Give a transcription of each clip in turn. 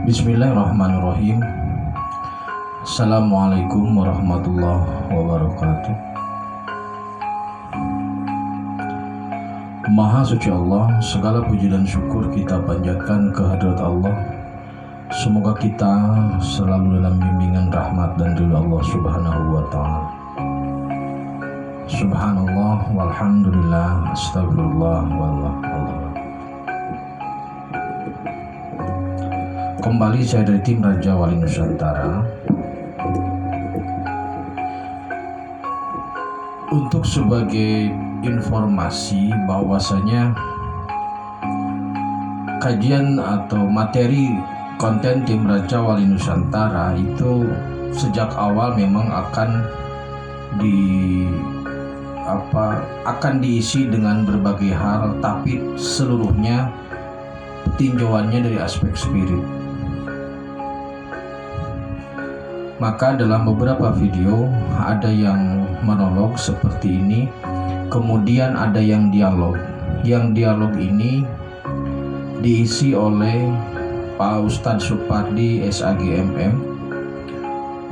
Bismillahirrahmanirrahim. Assalamualaikum warahmatullahi wabarakatuh. Maha suci Allah, segala puji dan syukur kita panjatkan kehadirat Allah. Semoga kita selalu dalam bimbingan rahmat dan ridha Allah Subhanahu wa ta'ala. Subhanallah walhamdulillah, astagfirullah wallah. Kembali saya dari tim Raja Wali Nusantara untuk sebagai informasi bahwasanya kajian atau materi konten tim Raja Wali Nusantara itu sejak awal memang akan diisi dengan berbagai hal, tapi seluruhnya tinjauannya dari aspek spirit. Maka dalam beberapa video ada yang monolog seperti ini, kemudian ada yang dialog. Yang dialog ini diisi oleh Pak Ustadz Supardi SAGMM.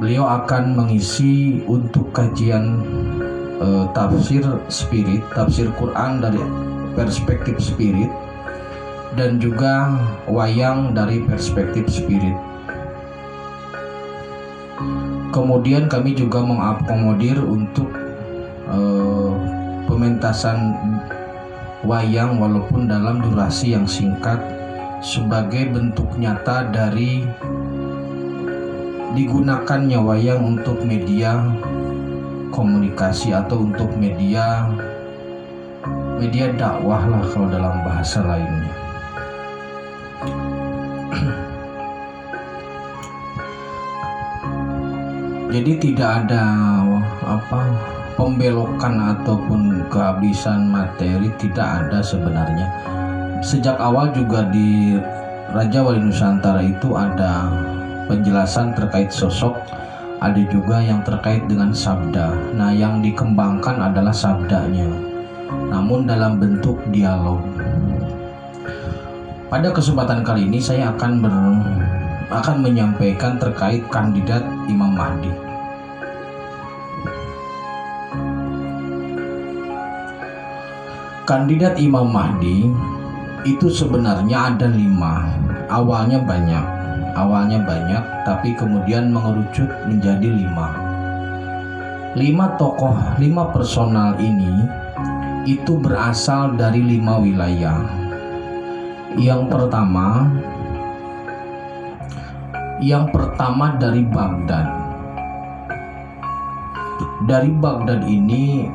Beliau akan mengisi untuk kajian tafsir spirit, tafsir Quran dari perspektif spirit, dan juga wayang dari perspektif spirit. Kemudian kami juga mengakomodir untuk pementasan wayang walaupun dalam durasi yang singkat sebagai bentuk nyata dari digunakannya wayang untuk media komunikasi atau untuk media dakwah lah kalau dalam bahasa lainnya. Jadi tidak ada pembelokan ataupun kehabisan materi, tidak ada sebenarnya. Sejak awal juga di Raja Wali Nusantara itu ada penjelasan terkait sosok, ada juga yang terkait dengan sabda. Nah, yang dikembangkan adalah sabdanya, namun dalam bentuk dialog. Pada kesempatan kali ini saya akan menyampaikan terkait kandidat Imam Mahdi. Kandidat Imam Mahdi itu sebenarnya ada 5. Awalnya banyak, tapi kemudian mengerucut menjadi 5. 5 tokoh, 5 personal ini itu berasal dari 5 wilayah. Yang pertama dari Baghdad. Dari Baghdad ini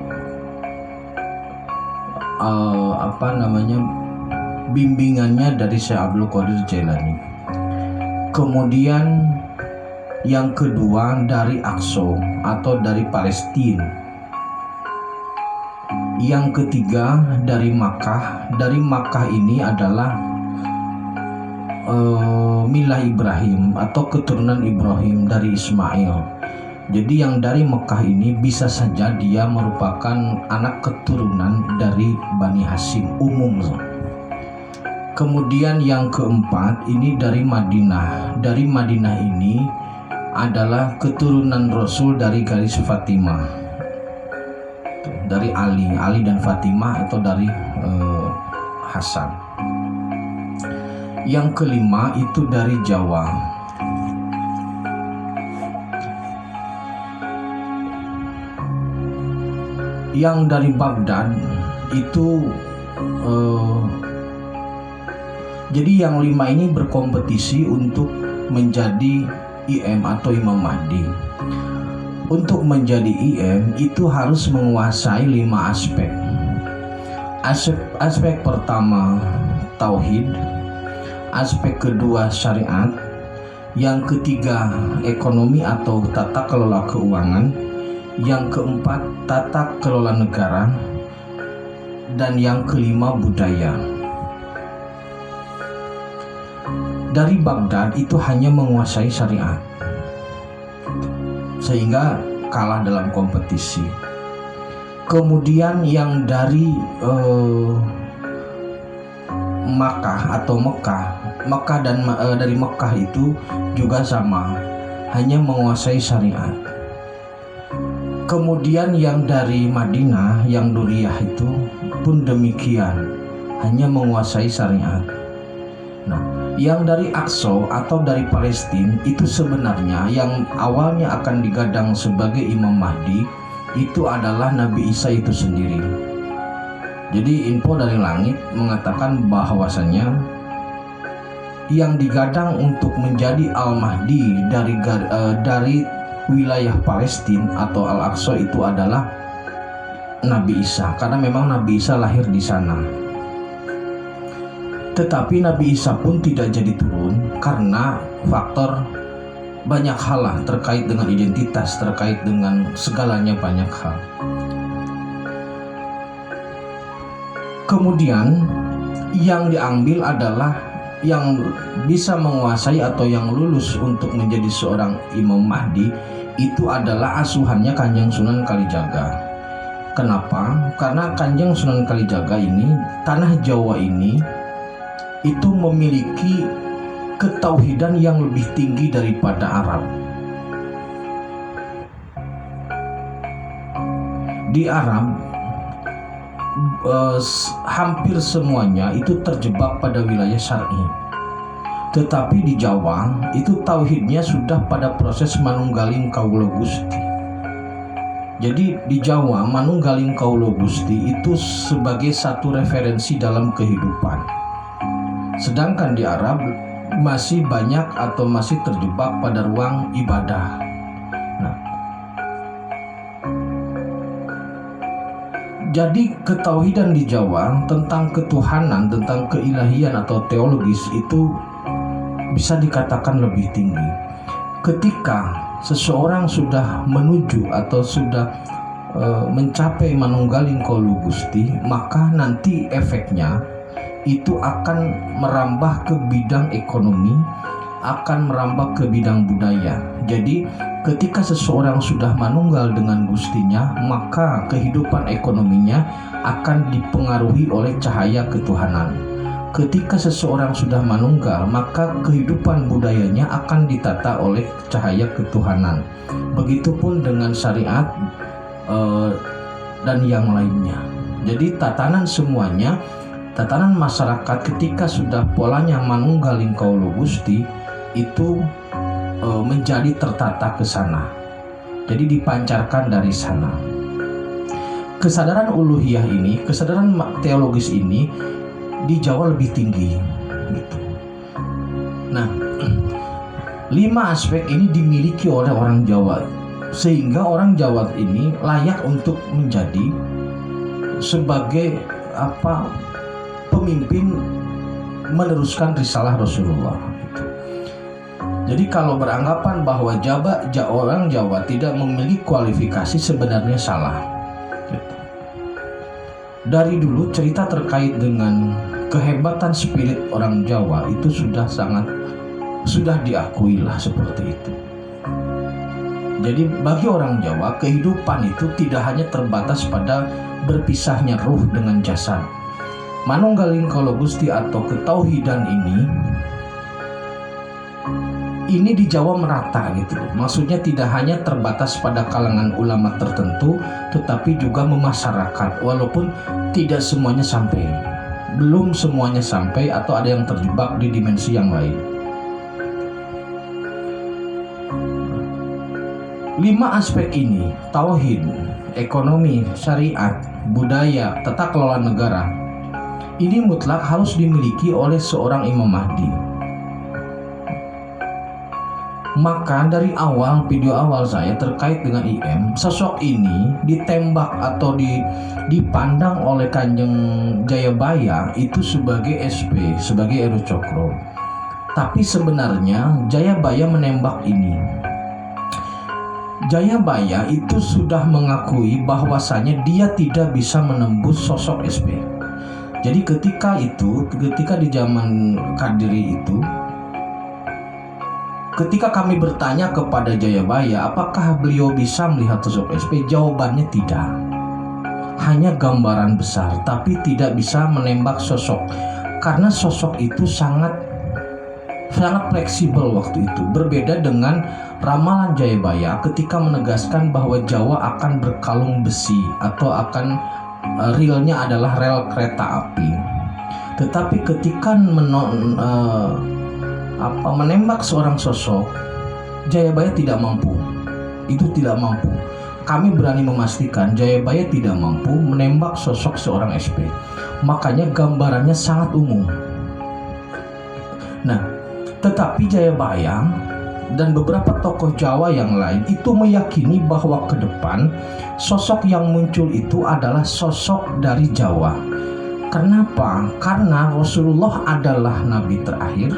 bimbingannya dari Syekh Abdul Qadir Jailani. Kemudian yang kedua dari Aqsa atau dari Palestina. Yang ketiga dari Makkah. Dari Makkah ini adalah milah Ibrahim atau keturunan Ibrahim dari Ismail. Jadi yang dari Mekah ini bisa saja dia merupakan anak keturunan dari Bani Hashim umum. Kemudian yang keempat ini dari Madinah. Dari Madinah ini adalah keturunan Rasul dari garis Fatimah, dari Ali dan Fatimah, atau dari Hasan. Yang kelima itu dari Jawa. Yang dari Baghdad itu jadi yang 5 ini berkompetisi untuk menjadi IM atau Imam Mahdi. Untuk menjadi IM itu harus menguasai 5 aspek. Aspek pertama tauhid, aspek kedua syariat, yang ketiga ekonomi atau tata kelola keuangan, yang keempat tata kelola negara, dan yang kelima budaya. Dari Baghdad itu hanya menguasai syariat, sehingga kalah dalam kompetisi. Kemudian yang dari Makkah atau Mekah Mekah dan dari Mekah itu juga sama, hanya menguasai syariat. Kemudian yang dari Madinah, yang Duriyah itu pun demikian, hanya menguasai syariat. Nah, yang dari Aqsa atau dari Palestina itu sebenarnya yang awalnya akan digadang sebagai Imam Mahdi itu adalah Nabi Isa itu sendiri. Jadi info dari langit mengatakan bahwasanya yang digadang untuk menjadi Al-Mahdi dari wilayah Palestina atau Al-Aqsa itu adalah Nabi Isa, karena memang Nabi Isa lahir di sana. Tetapi Nabi Isa pun tidak jadi turun karena faktor banyak hal lah, terkait dengan identitas, terkait dengan segalanya, banyak hal. Kemudian yang diambil adalah yang bisa menguasai atau yang lulus untuk menjadi seorang Imam Mahdi itu adalah asuhannya Kanjeng Sunan Kalijaga. Kenapa? Karena Kanjeng Sunan Kalijaga ini, tanah Jawa ini itu memiliki ketauhidan yang lebih tinggi daripada Arab. Di Arab hampir semuanya itu terjebak pada wilayah syar'i. Tetapi di Jawa itu tauhidnya sudah pada proses manunggaling kaula Gusti. Jadi di Jawa manunggaling kaula Gusti itu sebagai satu referensi dalam kehidupan. Sedangkan di Arab masih banyak atau masih terjebak pada ruang ibadah. Jadi ketauhidan di Jawa tentang ketuhanan, tentang keilahian atau teologis itu bisa dikatakan lebih tinggi. Ketika seseorang sudah menuju atau sudah mencapai manunggaling kaula Gusti, maka nanti efeknya itu akan merambah ke bidang ekonomi, akan merambah ke bidang budaya. Jadi ketika seseorang sudah manunggal dengan Gustinya, maka kehidupan ekonominya akan dipengaruhi oleh cahaya ketuhanan. Ketika seseorang sudah manunggal, maka kehidupan budayanya akan ditata oleh cahaya ketuhanan. Begitupun dengan syariat dan yang lainnya. Jadi tatanan semuanya, tatanan masyarakat ketika sudah polanya manunggaling kaula Gusti itu menjadi tertata ke sana. Jadi dipancarkan dari sana. Kesadaran uluhiyah ini, kesadaran teologis ini di Jawa lebih tinggi gitu. Nah, 5 aspek ini dimiliki oleh orang Jawa, sehingga orang Jawa ini layak untuk menjadi sebagai pemimpin meneruskan risalah Rasulullah. Jadi kalau beranggapan bahwa orang Jawa tidak memiliki kualifikasi, sebenarnya salah. Dari dulu cerita terkait dengan kehebatan spirit orang Jawa itu sudah diakui lah seperti itu. Jadi bagi orang Jawa, kehidupan itu tidak hanya terbatas pada berpisahnya ruh dengan jasad. Manunggaling kaula Gusti atau ketauhidan ini di Jawa merata gitu. Maksudnya tidak hanya terbatas pada kalangan ulama tertentu, tetapi juga memasyarakat, walaupun tidak semuanya sampai. Belum semuanya sampai atau ada yang terjebak di dimensi yang lain. 5 aspek ini, tauhid, ekonomi, syariat, budaya, tata kelola negara, ini mutlak harus dimiliki oleh seorang Imam Mahdi. Maka dari awal, video awal saya terkait dengan IM, sosok ini ditembak atau dipandang oleh Kanjeng Jayabaya itu sebagai SP, sebagai Ero Cokro. Tapi sebenarnya Jayabaya menembak ini. Jayabaya itu sudah mengakui bahwasanya dia tidak bisa menembus sosok SP. Jadi ketika di zaman Kadiri itu, ketika kami bertanya kepada Jayabaya apakah beliau bisa melihat sosok SP, jawabannya tidak. Hanya gambaran besar, tapi tidak bisa menembak sosok. Karena sosok itu sangat sangat fleksibel waktu itu. Berbeda dengan ramalan Jayabaya ketika menegaskan bahwa Jawa akan berkalung besi atau akan realnya adalah rel kereta api. Tetapi ketika menembak seorang sosok, Jayabaya tidak mampu. Itu tidak mampu. Kami berani memastikan Jayabaya tidak mampu menembak sosok seorang SP. Makanya gambarannya sangat umum. Nah, tetapi Jayabaya dan beberapa tokoh Jawa yang lain itu meyakini bahwa ke depan sosok yang muncul itu adalah sosok dari Jawa. Kenapa? Karena Rasulullah adalah nabi terakhir,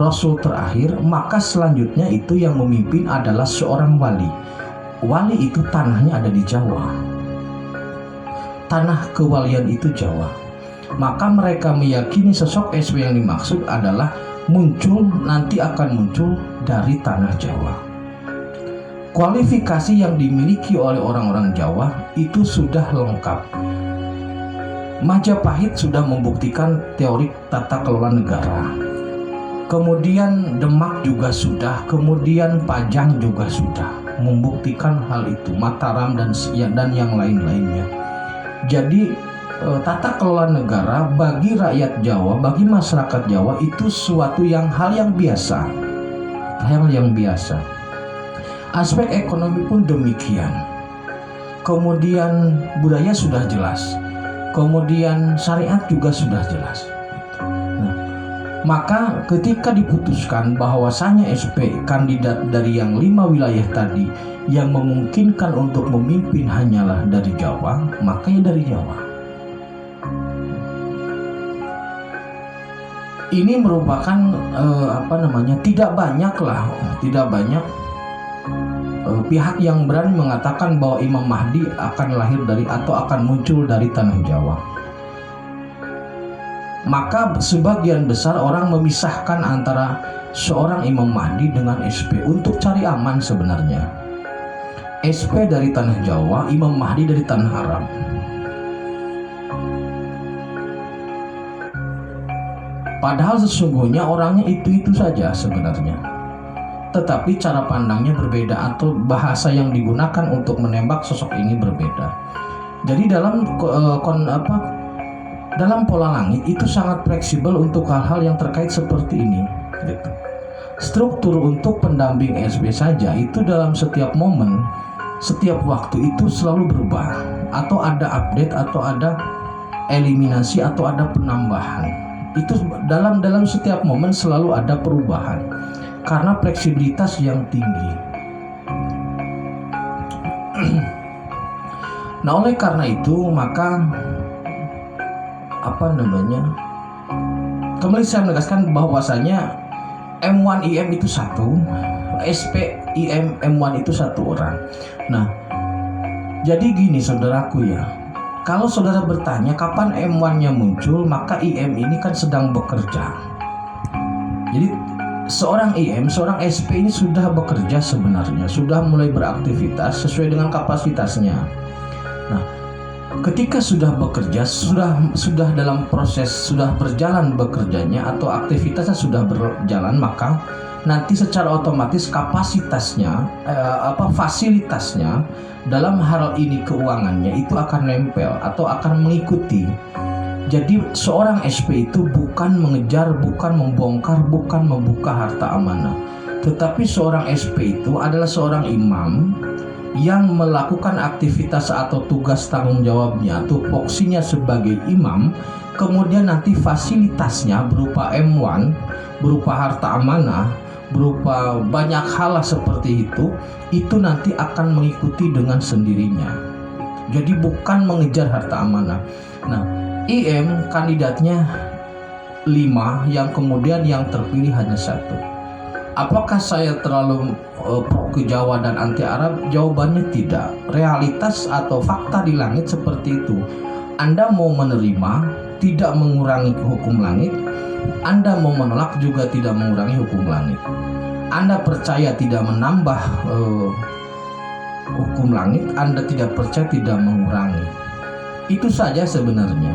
rasul terakhir, maka selanjutnya itu yang memimpin adalah seorang wali. Wali itu tanahnya ada di Jawa. Tanah kewalian itu Jawa. Maka mereka meyakini sosok SP yang dimaksud adalah nanti akan muncul dari tanah Jawa. Kualifikasi yang dimiliki oleh orang-orang Jawa itu sudah lengkap. Majapahit sudah membuktikan teori tata kelola negara. Kemudian Demak juga sudah, kemudian Pajang juga sudah membuktikan hal itu, Mataram dan yang lain-lainnya. Jadi tata kelola negara bagi rakyat Jawa, bagi masyarakat Jawa itu suatu hal yang biasa. Hal yang biasa. Aspek ekonomi pun demikian. Kemudian budaya sudah jelas. Kemudian syariat juga sudah jelas. Maka ketika diputuskan bahwasanya SP kandidat dari yang 5 wilayah tadi yang memungkinkan untuk memimpin hanyalah dari Jawa, makanya dari Jawa. Ini merupakan tidak banyak pihak yang berani mengatakan bahwa Imam Mahdi akan lahir dari atau akan muncul dari tanah Jawa. Maka sebagian besar orang memisahkan antara seorang Imam Mahdi dengan SP untuk cari aman sebenarnya. SP dari tanah Jawa, Imam Mahdi dari tanah Arab. Padahal sesungguhnya orangnya itu-itu saja sebenarnya. Tetapi cara pandangnya berbeda atau bahasa yang digunakan untuk menembak sosok ini berbeda. Jadi dalam pola langit itu sangat fleksibel untuk hal-hal yang terkait seperti ini. Gitu. Struktur untuk pendamping SP saja itu dalam setiap momen, setiap waktu itu selalu berubah, atau ada update, atau ada eliminasi, atau ada penambahan. Itu dalam setiap momen selalu ada perubahan karena fleksibilitas yang tinggi. Nah, oleh karena itu maka kembali saya menegaskan bahwasanya M1 IM itu satu, SP IM M1 itu satu orang. Nah, jadi gini saudaraku ya, kalau saudara bertanya kapan M1-nya muncul, maka IM ini kan sedang bekerja. Jadi seorang IM, seorang SP ini sudah bekerja sebenarnya, sudah mulai beraktivitas sesuai dengan kapasitasnya. Nah, ketika sudah bekerja, sudah dalam proses, sudah berjalan bekerjanya atau aktivitasnya sudah berjalan, maka nanti secara otomatis kapasitasnya, fasilitasnya dalam hal ini keuangannya itu akan nempel atau akan mengikuti. Jadi seorang SP itu bukan mengejar, bukan membongkar, bukan membuka harta amanah, tetapi seorang SP itu adalah seorang imam yang melakukan aktivitas atau tugas tanggung jawabnya atau fungsinya sebagai imam. Kemudian nanti fasilitasnya berupa M1, berupa harta amanah, berupa banyak hal seperti itu nanti akan mengikuti dengan sendirinya. Jadi bukan mengejar harta amanah. Nah, IM kandidatnya 5, yang kemudian yang terpilih hanya 1. Apakah saya terlalu pro ke Jawa dan anti Arab? Jawabannya tidak. Realitas atau fakta di langit seperti itu. Anda mau menerima, tidak mengurangi hukum langit. Anda mau menolak, juga tidak mengurangi hukum langit. Anda percaya, tidak menambah hukum langit. Anda tidak percaya, tidak mengurangi. Itu saja sebenarnya.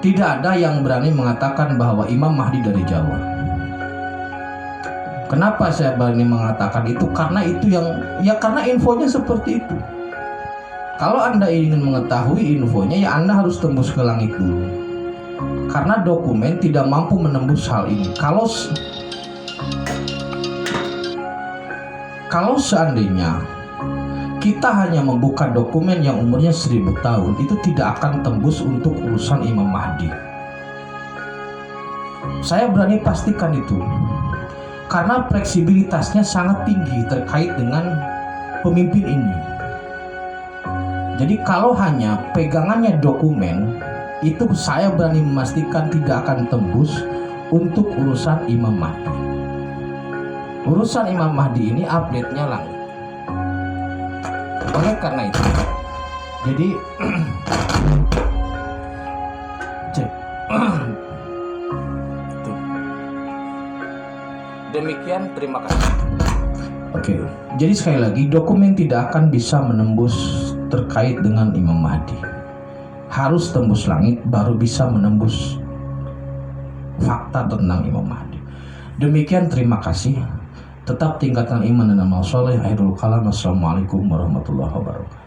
Tidak ada yang berani mengatakan bahwa Imam Mahdi dari Jawa. Kenapa saya berani mengatakan itu? Karena itu karena infonya seperti itu. Kalau Anda ingin mengetahui infonya, ya Anda harus tembus ke langit dulu. Karena dokumen tidak mampu menembus hal ini. Kalau seandainya kita hanya membuka dokumen yang umurnya 1000 tahun, itu tidak akan tembus untuk urusan Imam Mahdi. Saya berani pastikan itu. Karena fleksibilitasnya sangat tinggi terkait dengan pemimpin ini. Jadi kalau hanya pegangannya dokumen, itu saya berani memastikan tidak akan tembus untuk urusan Imam Mahdi. Urusan Imam Mahdi ini update-nya langit. Oleh karena itu, jadi demikian, terima kasih. Oke, jadi sekali lagi, dokumen tidak akan bisa menembus terkait dengan Imam Mahdi. Harus tembus langit baru bisa menembus fakta tentang Imam Mahdi. Demikian, terima kasih. Tetap tingkatkan iman dan amal soleh. Akhirul kalam. Assalamualaikum warahmatullahi wabarakatuh.